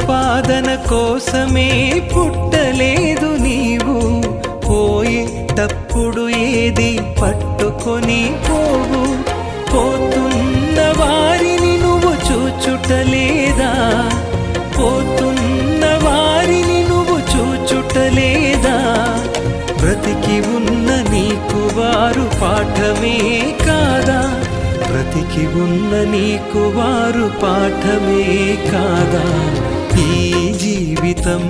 సంపాదన కోసమే పుట్టలేదు నీవు, పోయేటప్పుడు ఏది పట్టుకొని పోవు. పోతున్న వారిని నువ్వు చూచుటలేదా, పోతున్న వారిని నువ్వు చూచుటలేదా. బ్రతికి ఉన్న నీకు వారు పాఠమే కాదా, బ్రతికి ఉన్న నీకు వారు పాఠమే కాదా. ఈ జీవితం